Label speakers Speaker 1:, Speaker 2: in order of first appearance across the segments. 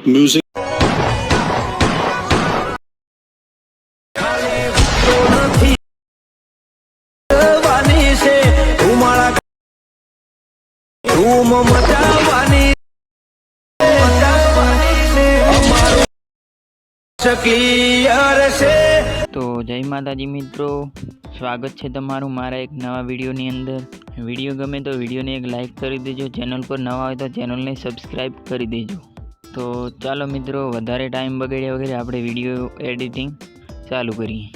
Speaker 1: Music
Speaker 2: તો જય માતાજી મિત્રો, સ્વાગત છે તમારું મારા એક નવા વિડીયોની અંદર। વિડીયો ગમે તો વિડીયોને એક લાઇક કરી દેજો, ચેનલ પર નવા હોય તો ચેનલને સબસ્ક્રાઈબ કરી દેજો। તો ચાલો મિત્રો, વધારે ટાઈમ બગાડ્યા વગર આપણે વિડીયો એડિટિંગ ચાલુ કરીએ।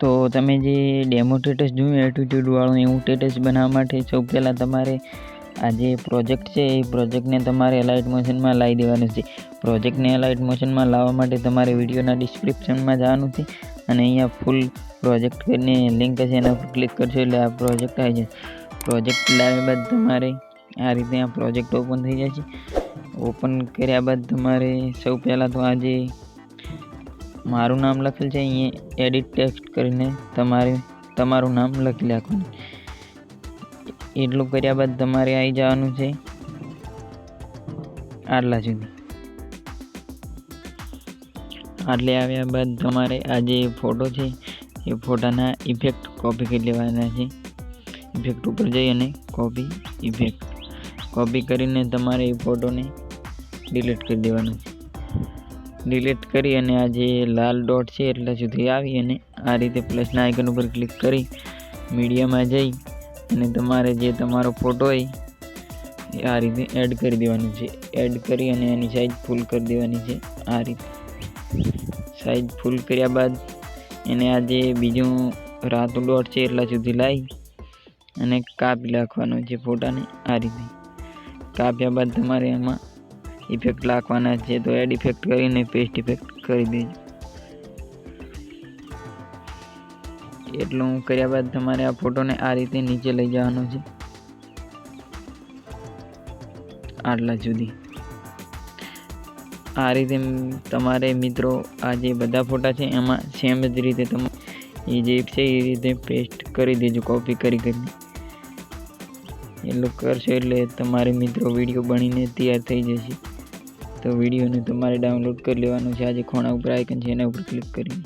Speaker 2: તો તમે જે ડેમો સ્ટેટસ જોયું એટીટ્યુડવાળું, એવું સ્ટેટસ બનાવવા માટે સૌ પહેલાં તમારે આ જે પ્રોજેક્ટ છે એ પ્રોજેક્ટને તમારે એલાઇટ મોશનમાં લાવી દેવાનું છે। પ્રોજેક્ટને એલાઇટ મોશનમાં લાવવા માટે તમારે વિડીયોના ડિસ્ક્રિપ્શનમાં જવાનું છે અને અહીંયા ફૂલ પ્રોજેક્ટ કરીને લિંક છે, એના પર ક્લિક કરશો એટલે આ પ્રોજેક્ટ આવી જશે। પ્રોજેક્ટ લાવ્યા બાદ તમારે આ રીતે આ પ્રોજેક્ટ ઓપન થઈ જશે। ઓપન કર્યા બાદ તમારે સૌ પહેલાં તો આ જે મારું નામ લખેલ છે અહીંયા એડિટ ટેક્સ્ટ કરીને તમારે તમારું નામ લખી નાખવાનું। એટલું કર્યા બાદ તમારે આવી જવાનું છે આટલા સુધી। આટલે આવ્યા બાદ તમારે આ જે ફોટો છે એ ફોટાના ઇફેક્ટ કોપી કરી લેવાના છે। ઇફેક્ટ ઉપર જઈ અને કોપી કરીને તમારે એ ફોટોને ડિલીટ કરી દેવાનો છે। ડિલીટ કરી અને આ જે લાલ ડોટ છે એટલા સુધી આવી અને આ રીતે પ્લસના આઇકન ઉપર ક્લિક કરી મીડિયામાં જઈ અને તમારે જે તમારો ફોટો હોય એ આ રીતે એડ કરી દેવાનું છે। એડ કરી અને એની સાઈઝ ફૂલ કરી દેવાની છે। આ રીતે સાઈઝ ફૂલ કર્યા બાદ એને આ જે બીજું રાતું ડોટ છે એટલા સુધી લાવી અને કાપી નાખવાનો છે ફોટાને। આ રીતે કાપ્યા બાદ તમારે એમાં ઇફેક્ટ નાખવાના છે, તો એડ ઇફેક્ટ કરીને પેસ્ટ ઇફેક્ટ કરી દેજો। એટલું કર્યા બાદ તમારે આ ફોટોને આ રીતે નીચે લઈ જવાનો છે આટલા સુધી। આ રીતે તમારે મિત્રો આ જે બધા ફોટા છે એમાં સેમ જ રીતે તમે એ જે છે એ રીતે પેસ્ટ કરી દેજો, કોપી કરીને। એટલું કરશો એટલે તમારે મિત્રો વિડીયો બનીને તૈયાર થઈ જશે। તો વિડીયોને તમારે ડાઉનલોડ કરી લેવાનું છે। આજે ખૂણા ઉપર આઇકન છે એના ઉપર ક્લિક કરીને